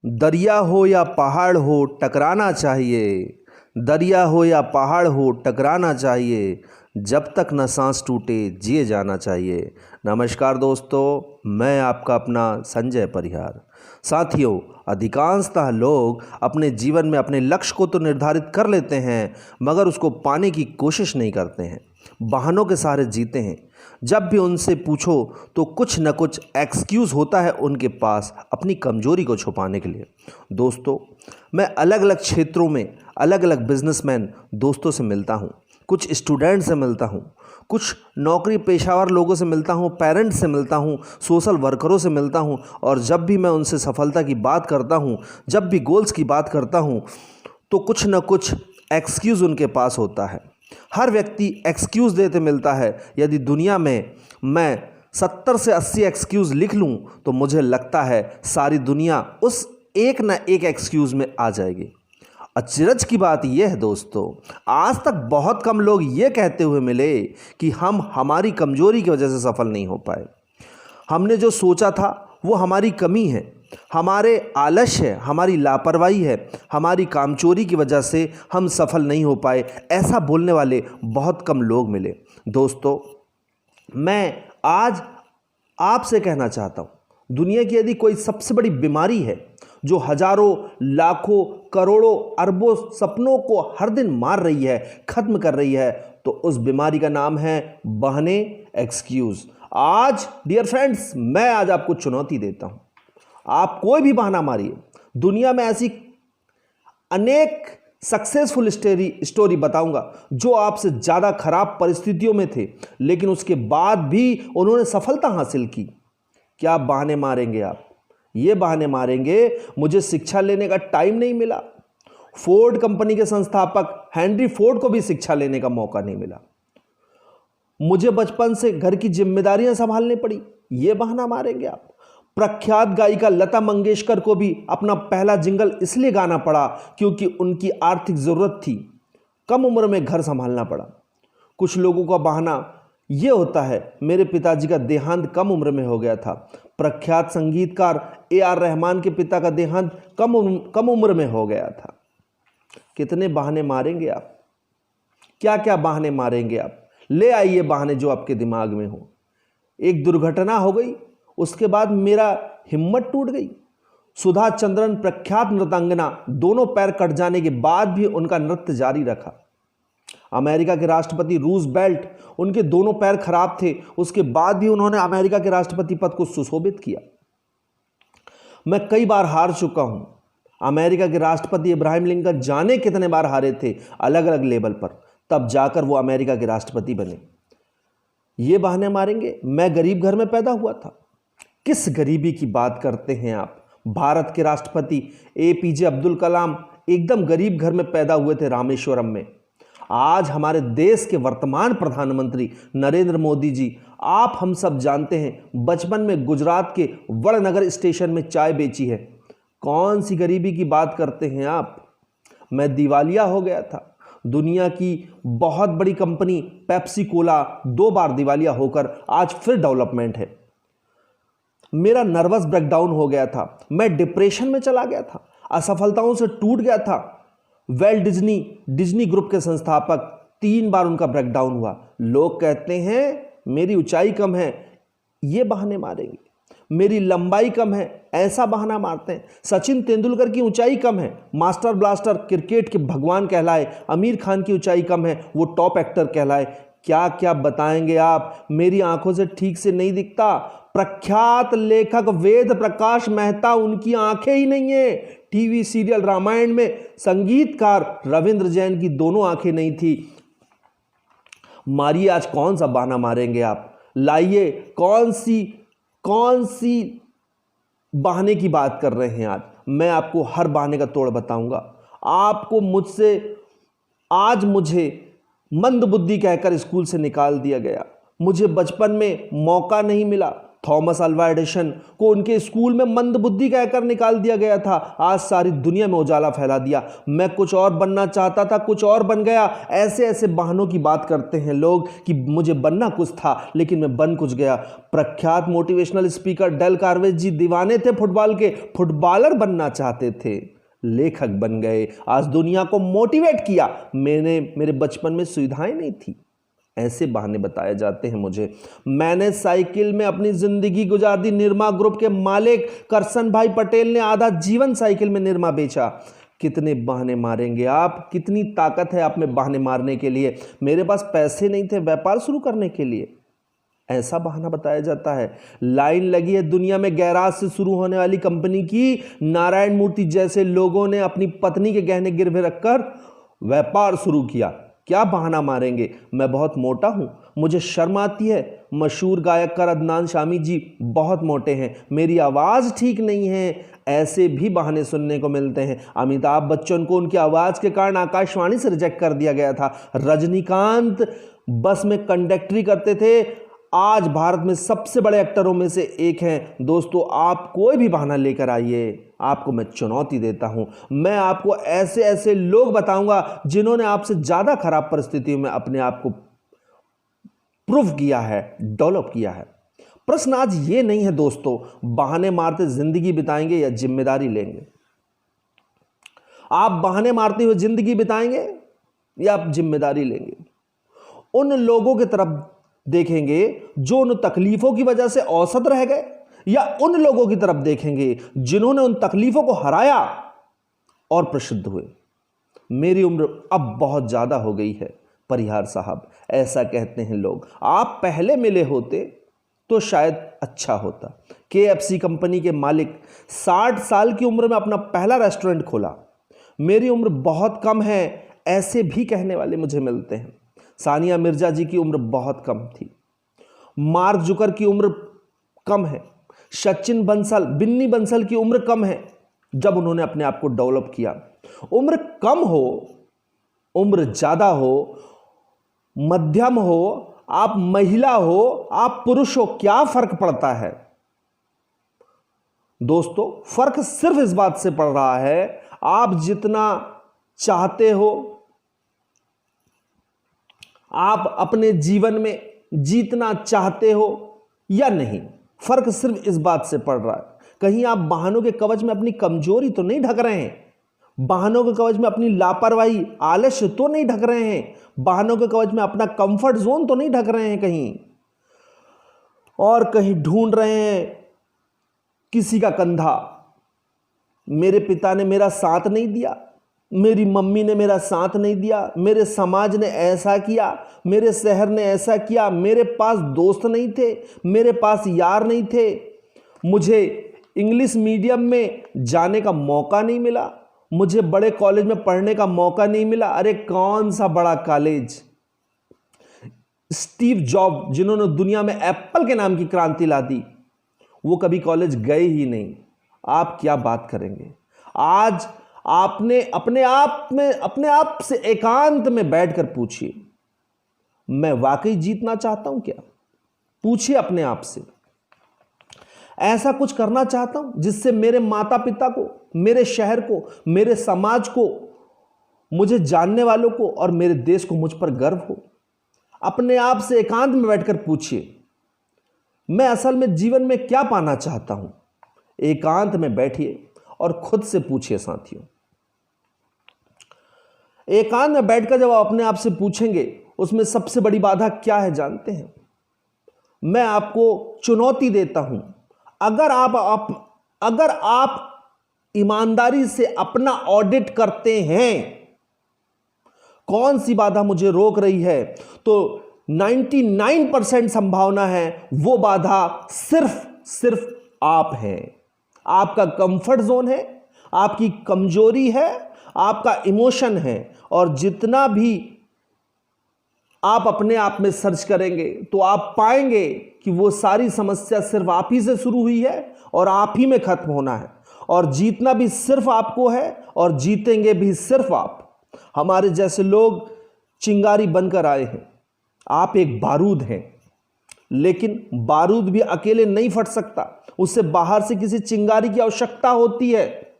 दरिया हो या पहाड़ हो टकराना चाहिए। दरिया हो या पहाड़ हो टकराना चाहिए। जब तक न सांस टूटे जिए जाना चाहिए। नमस्कार दोस्तों, मैं आपका अपना संजय परिहार। साथियों, अधिकांशतः लोग अपने जीवन में अपने लक्ष्य को तो निर्धारित कर लेते हैं, मगर उसको पाने की कोशिश नहीं करते हैं। बहानों के सहारे जीते हैं। जब भी उनसे पूछो तो कुछ न कुछ एक्सक्यूज़ होता है उनके पास अपनी कमजोरी को छुपाने के लिए। दोस्तों, मैं अलग अलग क्षेत्रों में अलग अलग बिजनेसमैन दोस्तों से मिलता हूँ, कुछ स्टूडेंट से मिलता हूँ, कुछ नौकरी पेशावर लोगों से मिलता हूँ, पेरेंट्स से मिलता हूँ, सोशल वर्करों से मिलता हूँ। और जब भी मैं उनसे सफलता की बात करता हूँ, जब भी गोल्स की बात करता हूँ, तो कुछ न कुछ एक्सक्यूज़ उनके पास होता है। हर व्यक्ति एक्सक्यूज़ देते मिलता है। यदि दुनिया में मैं 70 से 80 एक्सक्यूज़ लिख लूँ तो मुझे लगता है सारी दुनिया उस एक न एक एक्सक्यूज़ में आ जाएगी। अचरज की बात यह है दोस्तों, आज तक बहुत कम लोग ये कहते हुए मिले कि हम हमारी कमज़ोरी की वजह से सफल नहीं हो पाए। हमने जो सोचा था वो हमारी कमी है, हमारे आलस्य है, हमारी लापरवाही है, हमारी कामचोरी की वजह से हम सफल नहीं हो पाए। ऐसा बोलने वाले बहुत कम लोग मिले। दोस्तों, मैं आज आपसे कहना चाहता हूँ, दुनिया की यदि कोई सबसे बड़ी बीमारी है जो हजारों, लाखों, करोड़ों, अरबों सपनों को हर दिन मार रही है, खत्म कर रही है, तो उस बीमारी का नाम है बहाने, एक्सक्यूज़। आज डियर फ्रेंड्स, मैं आज आपको चुनौती देता हूं, आप कोई भी बहाना मारिए। दुनिया में ऐसी अनेक सक्सेसफुल स्टोरी बताऊंगा जो आपसे ज़्यादा खराब परिस्थितियों में थे, लेकिन उसके बाद भी उन्होंने सफलता हासिल की। क्या बहाने मारेंगे आप? ये बहाने मारेंगे मुझे शिक्षा लेने का टाइम नहीं मिला, फोर्ड कंपनी के संस्थापक हेनरी फोर्ड को भी शिक्षा लेने का मौका नहीं मिला, मुझे बचपन से घर की जिम्मेदारियां संभालनी पड़ी, ये बहाना मारेंगे आप? प्रख्यात गायिका लता मंगेशकर को भी अपना पहला जिंगल इसलिए गाना पड़ा क्योंकि उनकी आर्थिक जरूरत थी, कम उम्र में घर संभालना पड़ा। कुछ लोगों का बहाना यह होता है, मेरे पिताजी का देहांत कम उम्र में हो गया था। प्रख्यात संगीतकार AR रहमान के पिता का देहांत कम उम्र में हो गया था। कितने बहाने मारेंगे आप? क्या क्या बहाने मारेंगे आप? ले आइए बहाने जो आपके दिमाग में हो। एक दुर्घटना हो गई, उसके बाद मेरा हिम्मत टूट गई। सुधा चंद्रन प्रख्यात नृत्यांगना, दोनों पैर कट जाने के बाद भी उनका नृत्य जारी रखा। अमेरिका के राष्ट्रपति रूजवेल्ट, उनके दोनों पैर खराब थे, उसके बाद भी उन्होंने अमेरिका के राष्ट्रपति पद को सुशोभित किया। मैं कई बार हार चुका हूं। अमेरिका के राष्ट्रपति इब्राहिम लिंकन जाने कितने बार हारे थे अलग अलग लेवल पर, तब जाकर वो अमेरिका के राष्ट्रपति बने। ये बहाने मारेंगे, मैं गरीब घर में पैदा हुआ था। किस गरीबी की बात करते हैं आप? भारत के राष्ट्रपति APJ अब्दुल कलाम एकदम गरीब घर में पैदा हुए थे, रामेश्वरम में। आज हमारे देश के वर्तमान प्रधानमंत्री नरेंद्र मोदी जी, आप हम सब जानते हैं, बचपन में गुजरात के वड़नगर स्टेशन में चाय बेची है। कौन सी गरीबी की बात करते हैं आप? मैं दिवालिया हो गया था। दुनिया की बहुत बड़ी कंपनी पेप्सी कोला 2 बार दिवालिया होकर आज फिर डेवलपमेंट है। मेरा नर्वस ब्रेकडाउन हो गया था, मैं डिप्रेशन में चला गया था, असफलताओं से टूट गया था। डिज्नी ग्रुप के संस्थापक, 3 बार उनका ब्रेकडाउन हुआ। लोग कहते हैं मेरी ऊंचाई कम है, ये बहाने मारेंगे। मेरी लंबाई कम है, ऐसा बहाना मारते हैं। सचिन तेंदुलकर की ऊंचाई कम है, मास्टर ब्लास्टर, क्रिकेट के भगवान कहलाए। आमिर खान की ऊंचाई कम है, वो टॉप एक्टर कहलाए। क्या क्या बताएंगे आप? मेरी आंखों से ठीक से नहीं दिखता। प्रख्यात लेखक वेद प्रकाश मेहता, उनकी आंखें ही नहीं है। टीवी सीरियल रामायण में संगीतकार रविंद्र जैन की दोनों आंखें नहीं थी। मारिए, आज कौन सा बहाना मारेंगे आप? लाइए, कौन सी बहाने की बात कर रहे हैं आज? मैं आपको हर बहाने का तोड़ बताऊंगा। आपको मुझे मंदबुद्धि कहकर स्कूल से निकाल दिया गया, मुझे बचपन में मौका नहीं मिला, थॉमस अल्वा एडिसन को उनके स्कूल में मंदबुद्धि कहकर निकाल दिया गया था, आज सारी दुनिया में उजाला फैला दिया। मैं कुछ और बनना चाहता था, कुछ और बन गया। ऐसे ऐसे बहानों की बात करते हैं लोग कि मुझे बनना कुछ था लेकिन मैं बन कुछ गया। प्रख्यात मोटिवेशनल स्पीकर डेल कार्नेगी जी दीवाने थे फुटबॉल के, फुटबॉलर बनना चाहते थे, लेखक बन गए, आज दुनिया को मोटिवेट किया। मेरे बचपन में सुविधाएं नहीं थी। ऐसे बहाने बताए जाते हैं मुझे। मैंने साइकिल में अपनी जिंदगी गुजार दी। निरमा ग्रुप के मालिक करसन भाई पटेल ने आधा जीवन साइकिल में निरमा बेचा। कितने बहाने मारेंगे आप? कितनी ताकत है आप में बहाने मारने के लिए? मेरे पास पैसे नहीं थे व्यापार शुरू करने के लिए, ऐसा बहाना बताया जाता है। लाइन लगी है दुनिया में गैराज से शुरू होने वाली कंपनी की। नारायण मूर्ति जैसे लोगों ने अपनी पत्नी के गहने गिरवे रखकर व्यापार शुरू किया। क्या बहाना मारेंगे? मैं बहुत मोटा हूं, मुझे शर्म आती है। मशहूर गायककार अदनान शामी जी बहुत मोटे हैं, मेरी आवाज़ ठीक नहीं है। ऐसे भी बहाने सुनने को मिलते हैं। अमिताभ बच्चन को उनकी आवाज़ के कारण आकाशवाणी से रिजेक्ट कर दिया गया था। रजनीकांत बस में कंडक्टरी करते थे, आज भारत में सबसे बड़े एक्टरों में से एक हैं। दोस्तों, आप कोई भी बहाना लेकर आइए, आपको मैं चुनौती देता हूं। मैं आपको ऐसे ऐसे लोग बताऊंगा जिन्होंने आपसे ज़्यादा खराब परिस्थितियों में अपने आप को प्रूव किया है, डेवलप किया है। प्रश्न आज ये नहीं है दोस्तों, बहाने मारते जिंदगी बिताएंगे या जिम्मेदारी लेंगे? आप बहाने मारते हुए जिंदगी बिताएंगे या आप जिम्मेदारी लेंगे? उन लोगों की तरफ देखेंगे जो उन तकलीफों की वजह से औसत रह गए, या उन लोगों की तरफ देखेंगे जिन्होंने उन तकलीफों को हराया और प्रसिद्ध हुए? मेरी उम्र अब बहुत ज्यादा हो गई है परिहार साहब, ऐसा कहते हैं लोग। आप पहले मिले होते तो शायद अच्छा होता। KFC कंपनी के मालिक 60 साल की उम्र में अपना पहला रेस्टोरेंट खोला। मेरी उम्र बहुत कम है, ऐसे भी कहने वाले मुझे मिलते हैं। सानिया मिर्जा जी की उम्र बहुत कम थी। मार्क जुकर की उम्र कम है। सचिन बंसल, बिन्नी बंसल की उम्र कम है जब उन्होंने अपने आप को डेवलप किया। उम्र कम हो, उम्र ज्यादा हो, मध्यम हो, आप महिला हो, आप पुरुष हो, क्या फर्क पड़ता है दोस्तों? फर्क सिर्फ इस बात से पड़ रहा है आप जितना चाहते हो, आप अपने जीवन में जीतना चाहते हो या नहीं। फर्क सिर्फ इस बात से पड़ रहा है। कहीं आप बहानों के कवच में अपनी कमजोरी तो नहीं ढक रहे हैं, बहानों के कवच में अपनी लापरवाही, आलस्य तो नहीं ढक रहे हैं, बहानों के कवच में अपना कंफर्ट जोन तो नहीं ढक रहे हैं कहीं, और कहीं ढूंढ रहे हैं किसी का कंधा। मेरे पिता ने मेरा साथ नहीं दिया, मेरी मम्मी ने मेरा साथ नहीं दिया, मेरे समाज ने ऐसा किया, मेरे शहर ने ऐसा किया, मेरे पास दोस्त नहीं थे, मेरे पास यार नहीं थे, मुझे इंग्लिश मीडियम में जाने का मौका नहीं मिला, मुझे बड़े कॉलेज में पढ़ने का मौका नहीं मिला। अरे कौन सा बड़ा कॉलेज? स्टीव जॉब जिन्होंने दुनिया में एप्पल के नाम की क्रांति ला दी, वो कभी कॉलेज गए ही नहीं। आप क्या बात करेंगे? आज आपने अपने आप से एकांत में बैठकर पूछिए, मैं वाकई जीतना चाहता हूं क्या? पूछिए अपने आप से। ऐसा कुछ करना चाहता हूं जिससे मेरे माता पिता को, मेरे शहर को, मेरे समाज को, मुझे जानने वालों को और मेरे देश को मुझ पर गर्व हो। अपने आप से एकांत में बैठकर पूछिए, मैं असल में जीवन में क्या पाना चाहता हूं? एकांत में बैठिए और खुद से पूछिए साथियों। एकांत में बैठकर जब आप अपने आप से पूछेंगे, उसमें सबसे बड़ी बाधा क्या है जानते हैं? मैं आपको चुनौती देता हूं, अगर आप ईमानदारी से अपना ऑडिट करते हैं कौन सी बाधा मुझे रोक रही है, तो 99% संभावना है वो बाधा सिर्फ आप हैं। आपका कंफर्ट जोन है, आपकी कमजोरी है, आपका इमोशन है। और जितना भी आप अपने आप में सर्च करेंगे तो आप पाएंगे कि वो सारी समस्या सिर्फ आप ही से शुरू हुई है और आप ही में खत्म होना है, और जीतना भी सिर्फ आपको है और जीतेंगे भी सिर्फ आप। हमारे जैसे लोग चिंगारी बनकर आए हैं, आप एक बारूद हैं। लेकिन बारूद भी अकेले नहीं फट सकता, उससे बाहर से किसी चिंगारी की आवश्यकता होती है।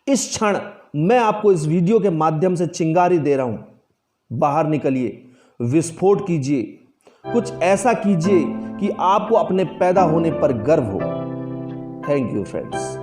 इस क्षण मैं आपको इस वीडियो के माध्यम से चिंगारी दे रहा हूं। बाहर निकलिए, विस्फोट कीजिए, कुछ ऐसा कीजिए कि आपको अपने पैदा होने पर गर्व हो। Thank you friends.